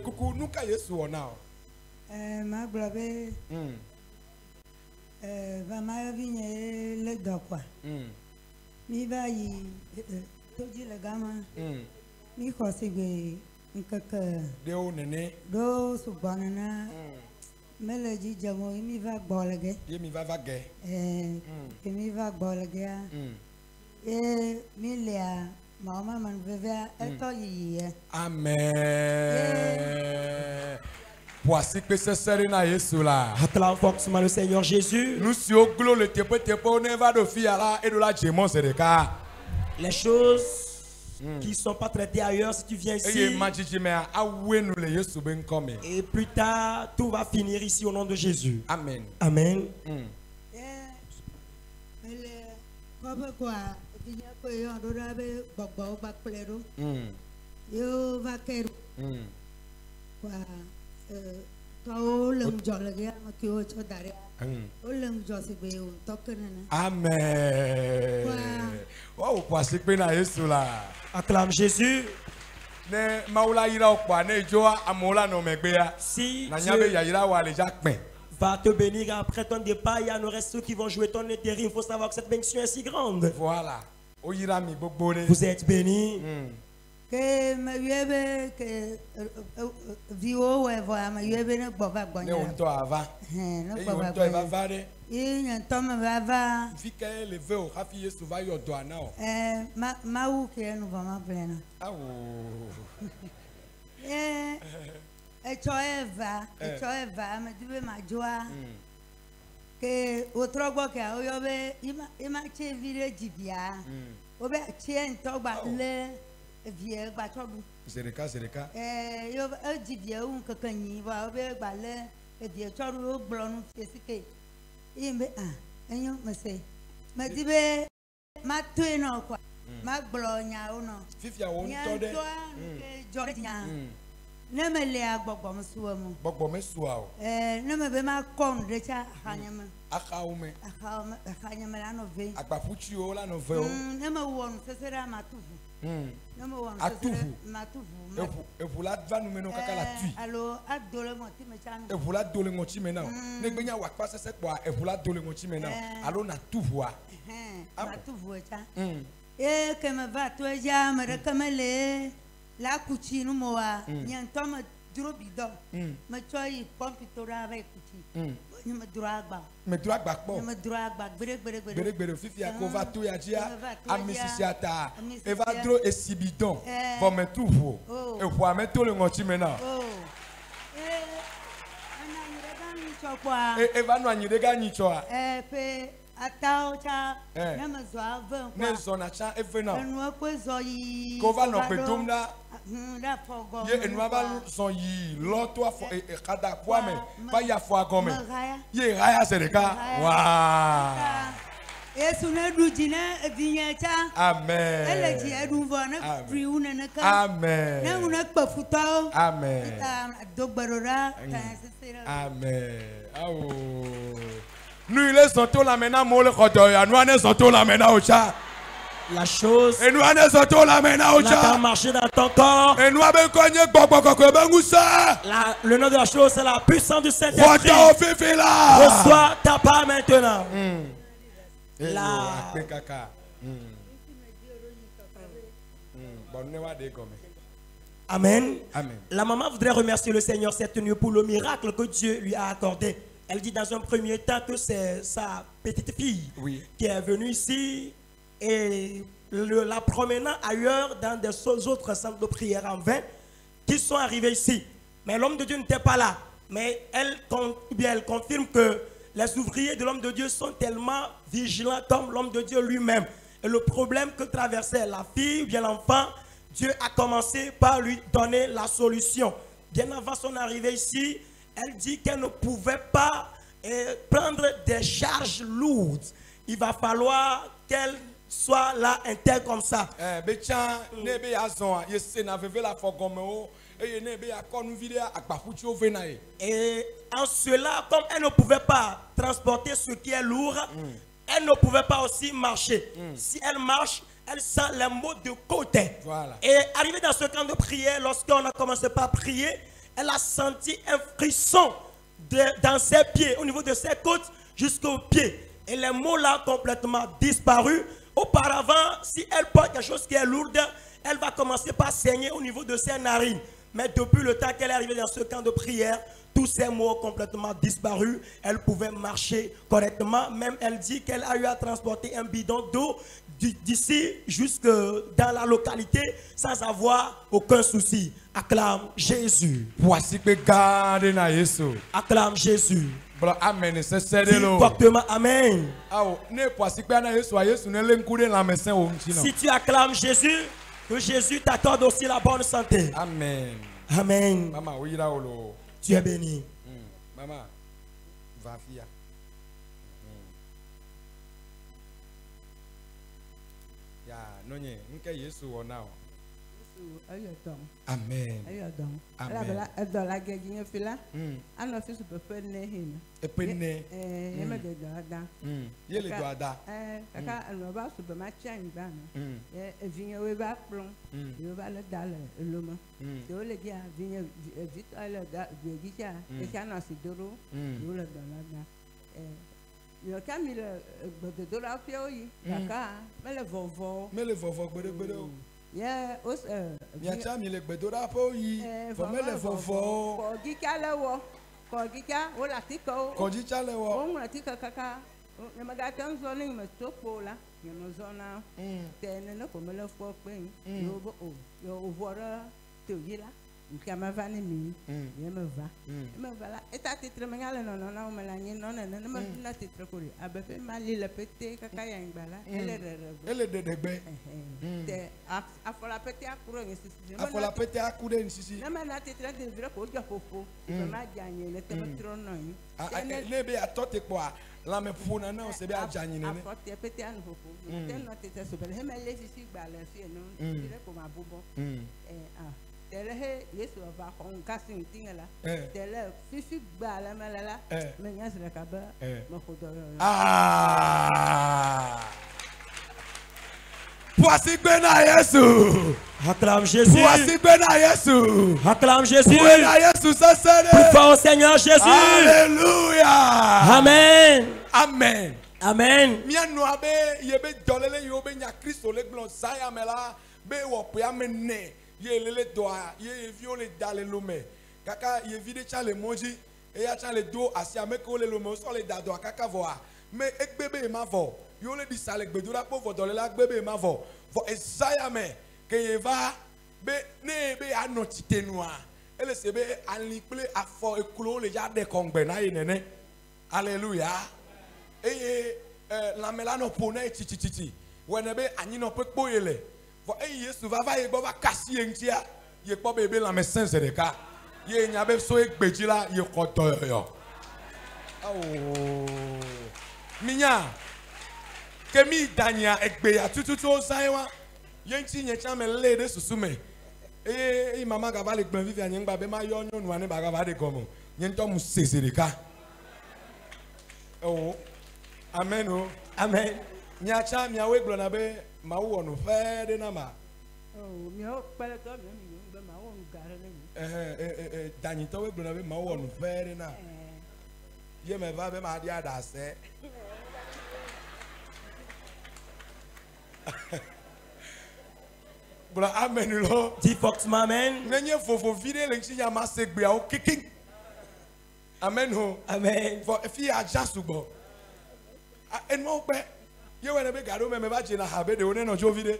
coucou, nous ka Yesu ona. Ma globe. Va ma vigne le do quoi. Mi va yi toji le gamin. Mi ko sigwe nkaka. De o nene. Do su banana. Mele ji jamo mi va bolage. Ye mi va vague. Mi va bolage. Mi lea mama man veva eto yi. Amen. Voici que c'est Serena Yesu là. Acclame fortement le Seigneur Jésus. Nous si au glo le tepe on va de fille là et de la Jémon c'est le cas. Les choses qui ne sont pas traitées ailleurs, si tu viens ici, et plus tard, tout va finir ici au nom de Jésus. Amen. Amen. Amen. Wow, voici que na Yesu là. Acclame Jésus. Ne maula ira okwa ne joa amola no megbeya. Si na nyabe ya ira wa le jakpen. Va te bénir après ton départ, il y en aura ceux qui vont jouer ton intérim. Il faut savoir que cette bénédiction est si grande. Voilà. O ira mi gbogbo re. Vous êtes bénis. Que ma yebe que viwo we voa ma yebe ne bova Ne gbonya. on to ava. Ne E bova on to eva vare. E nyan to ma va. Fika lever o hafi Yesu va yo do ana o. Ma u ke no va ma plena. Awo. E choeva ma dibe ma joa. Que outro gbo ke o yobe ima che vire jibia. Obe che ento gba le vie gba chodu. C'est le cas. Yo jibia un kakanyi wa obe gba le vie chodu o blonu fisike. Imbe enyo mese. Ma dibe ma tueno kwa. Ma blonya uno. Fifia won to de. Jordinya. Ne me le agbogbo msuwa mu. Gbogbo mesua o. Ne me be ma kon de cha hanyama. Akaume. Hanyama la no ve. Agbafuchi o la no ve o. Ne me won sesera matuvu. Ne me won sesera matuvu. Evu la va nou menon kaka la tui. Allo adole mo ti me chanu. Evu la dole ngo ti menan. Ne gbenya wa pa sese kwa evu la dole ngo ti menan. Allo na tuvu a. Matuvu cha. Que me va to ja me rekamele. La cucina moa, niente ma drobido, ma choi pompitora avec cuci. Ni ma dragba. Me dragba po. Me dragba, bere fifi akova to ya dia, amisisiata. Eva dro esibidon. Pour me trouve. E pour me to le ngoti mena. Eva no anyirega nyichoa. Pe atao cha na mazwa van kwa. Ne zona cha evena. Enu ko zo yi. Ko va no pe domda. Da fogo. Ye enu ba son yi lo to afo e kada kwa me. Ba ya fo agome. Ye raya sereka. Wa. Yesu na du jina vinya cha. Amen. Ele ji edu vo na free una na ka. Amen. Na una kpafuta. Amen. Ta dogbarora ta sesera. Amen. Awo. Nous les sentons la maintenant mole khodoya nous ne sentons la maintenant au chat. La chose et nous ne sentons la maintenant au chat. Marcher dans ton corps. Et nous avons cogné bokoko bengusa. Le nom de la chose c'est la puissance du Saint-Esprit. Reçois ta part maintenant. La kaka. Amen. Amen. La maman voudrait remercier le Seigneur cette nuit pour le miracle que Dieu lui a accordé. Elle dit dans un premier temps que c'est sa petite fille qui est venue ici et la promenant ailleurs dans des autres centres de prière en vain qui sont arrivés ici. Mais l'homme de Dieu n'était pas là. Mais elle confirme que les ouvriers de l'homme de Dieu sont tellement vigilants comme l'homme de Dieu lui-même. Et le problème que traversait la fille ou bien l'enfant, Dieu a commencé par lui donner la solution. Bien avant son arrivée ici, elle dit qu'elle ne pouvait pas prendre des charges lourdes. Il va falloir qu'elle soit là intègre comme ça. Et en cela, comme elle ne pouvait pas transporter ce qui est lourd, elle ne pouvait pas aussi marcher. Si elle marche, elle sent les maux de côté. Voilà. Et arrivée dans ce camp de prière, lorsqu'on a commencé par prier, elle a senti un frisson dans ses pieds, au niveau de ses côtes jusqu'aux pieds. Et les mots là complètement disparu. Auparavant, si elle porte quelque chose qui est lourd, elle va commencer par saigner au niveau de ses narines. Mais depuis le temps qu'elle est arrivée dans ce camp de prière, tous ces mots ont complètement disparu. Elle pouvait marcher correctement. Même elle dit qu'elle a eu à transporter un bidon d'eau d'ici jusque dans la localité sans avoir aucun souci. Acclame Jésus. Acclame Jésus. Amen. Dis fortement Amen. Si tu acclames Jésus, que Jésus t'accorde aussi la bonne santé. Amen. Amen. Maman, tu es béni. Maman, va via. Ya, nonye, nke Yesu onao. Amen. Amen. Epene. Yele do ada. Kaka anoba super match and ban. Vinha we back from. You valid dollar luma. The only dia vinha vit all that Vigia, they cannot see Doro, you let them. You can be the dollar of you, Kaka, Mele vovo, yeah, us Yacha mile bedora po yi. Fomele vovo. Kogika lewo. Kogika ola tiko. Kogika lewo. Ola tika kaka. Nemagatan zoning mestopola. Yemozona. Tene no komele fo pen. Yo yo ovora to yila. Nkama vani mi. Yemeva. Yemeva la. Eta titre mengale no no na melani no na na titre kuri. Abefe mali le pete kaka ya ngbala. Ele dedegbe. Te afola pete akuro ngisisi. Afola pete akure ngisisi. Na mana titre de vira ko jo fofo. Ma janye le te metro no yi. Nebe atote kwa la me funa na o se be ajanye ne. Afote pete an fofo. Te no titre so bele heme le sisi gbala fi no. Dire ko ma bobo. Tele he Yesu va kon kasin tingala. Tele fifi gbala malala. Me nyasre ka ba me khodoro. Voici Bena Yesu. Acclame Jésus. Voici Bena Yesu. Acclame Jésus. Bena Yesu ça plus fort au Seigneur Jésus. Alléluia. Amen. Amen. Amen. Mia noabe yebe dolele yobe nya Kristo le glon saya mela be wo pe amene ye lele doa ye viole dale lome kaka ye vide cha le moji e ya cha le do asia me ko le lome so le dado kaka voa me ekbebe ma vo yo le di sale gbedura po vo dole la gbebe ma vo esaya me ke ye va be ne be anotite noa ele se be anliple afo ekulo le ja de kongbe na ye nene. Alléluia. Eye la melano pone titi wenebe anyino pe kpoyele for Yesu va ye go va kasi entia ye kpo bebe la mesin zedeka ye nyabe so egbeji la ye kotoyo. Oh minya kemi dania egbe ya tututu o sanwa ye nti nye cha me le de susume mama ga ba le gban vivi anyengba be ma yo nyonu ani ba ga ba de gomo nye nto mu sezedeka. Oh amen. Oh amen. Nyacha miawe glona be mawo no fede na ma. Oh mio pele to mi be mawo ngare le. Dani to we glona be mawo no fede na. Ye me va be ma dia da se. Bra amen lo. Dis fortement amen. Nenye fofo vide le nchi ya ma segbe a o kicking. Amen ho. Amen. For if you are just subo. En mo pe ye we be gado me ba je na habe de one no jo vide.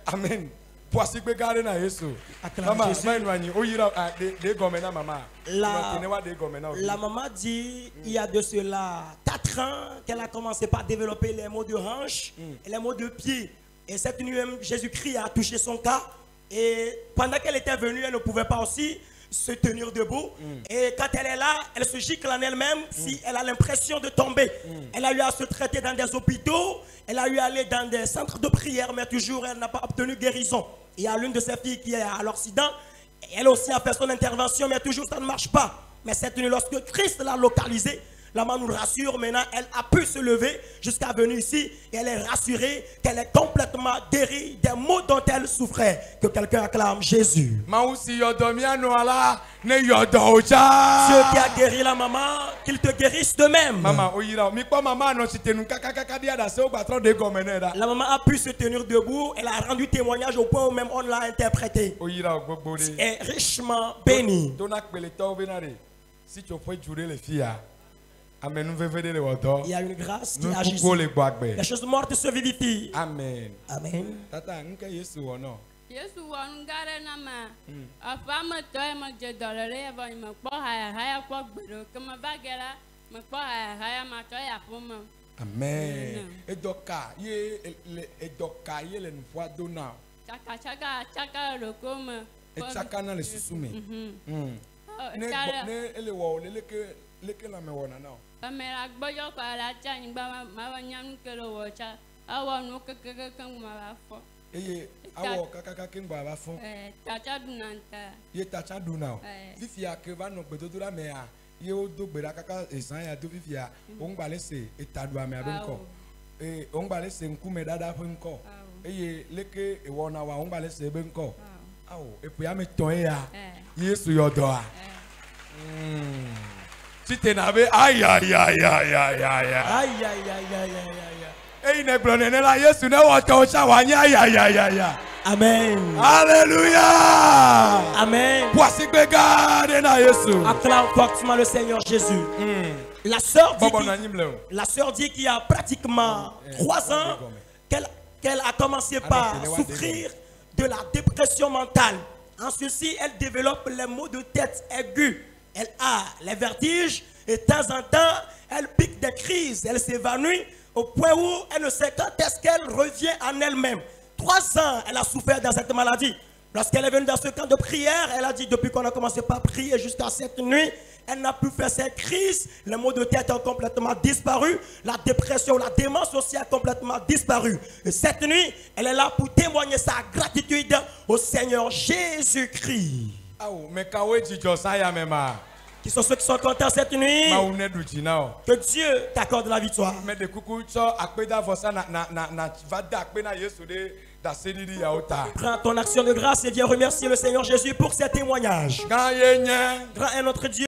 Amen. Poasi pe gade na Yesu. Mama manuani o yira de gomen na mama. La maman dit il y a de cela 4 ans qu'elle a commencé par développer les maux de hanche et les maux de pied. Et cette nuit même Jésus-Christ a touché son cas et pendant qu'elle était venue elle ne pouvait pas aussi se tenir debout. Et quand elle est là, elle se gicle en elle-même si elle a l'impression de tomber. Elle a eu à se traiter dans des hôpitaux, elle a eu à aller dans des centres de prière, mais toujours elle n'a pas obtenu guérison. Il y a l'une de ses filles qui est à l'accident, elle aussi a fait son intervention, mais toujours ça ne marche pas. Mais cette nuit, lorsque Christ l'a localisée, La maman nous rassure, maintenant elle a pu se lever jusqu'à venir ici et elle est rassurée qu'elle est complètement guérie des maux dont elle souffrait. Que quelqu'un acclame Jésus. Dieu qui a guéri la maman, qu'il te guérisse de même. La maman a pu se tenir debout, elle a rendu témoignage au point où même on l'a interprété. Et richement béni. Si tu peux jurer les filles, amen. Il y a une grâce qui agit ici. Les choses mortes se vivifient. Amen. Amen. Tata, n'ka Yesu ono. Yesu won gare na ma afama to e ma je dolele ba ma po haya po gbero ke ma bagera ma po haya ma to ya po ma. Amen. Edoka ye le nfwa dona. Chaka roko ma. Chaka na le susume. Ne ele wo le ke la me wona na. Kamera gbojo ko ala cha ngba ma wa nyam ke lo wo cha awo nu ke ma ba fo. Eye awo kaka ke ngba ba fo. Tacha dunanta. Ye tacha duna. Fifia ke va no gbedodo la me a. Ye o do gbera kaka esan ya do fifia. O ngba le se etadu ame abe nko. O ngba le se nkume dada fo nko. Eye leke e wona wa o ngba le se be nko. Awo epo ya me ton e ya. Yesu yodo a. Si nabe aïe aïe aïe aïe aïe aïe aïe aïe aïe aïe ne blonne la Yesu ne wa to cha wa nya aïe aïe aïe. Amen. Alléluia. Amen. Voici que garde na Yesu. Acclame fortement le Seigneur Jésus. La sœur dit qu'il y a pratiquement 3 ans qu'elle a commencé par souffrir de la dépression mentale. En ceci, elle développe les maux de tête aigus. Elle a les vertiges et de temps en temps, elle pique des crises. Elle s'évanouit au point où elle ne sait quand est-ce qu'elle revient en elle-même. 3 ans, elle a souffert dans cette maladie. Lorsqu'elle est venue dans ce camp de prière, elle a dit depuis qu'on a commencé par prier jusqu'à cette nuit, elle n'a plus fait ses crises. Les maux de tête ont complètement disparu. La dépression, la démence aussi a complètement disparu. Et cette nuit, elle est là pour témoigner sa gratitude au Seigneur Jésus-Christ. Qui sont ceux qui sont contents cette nuit? Que Dieu t'accorde la victoire. Prends ton action de grâce et viens remercier le Seigneur Jésus pour ses témoignages. Grand est notre Dieu.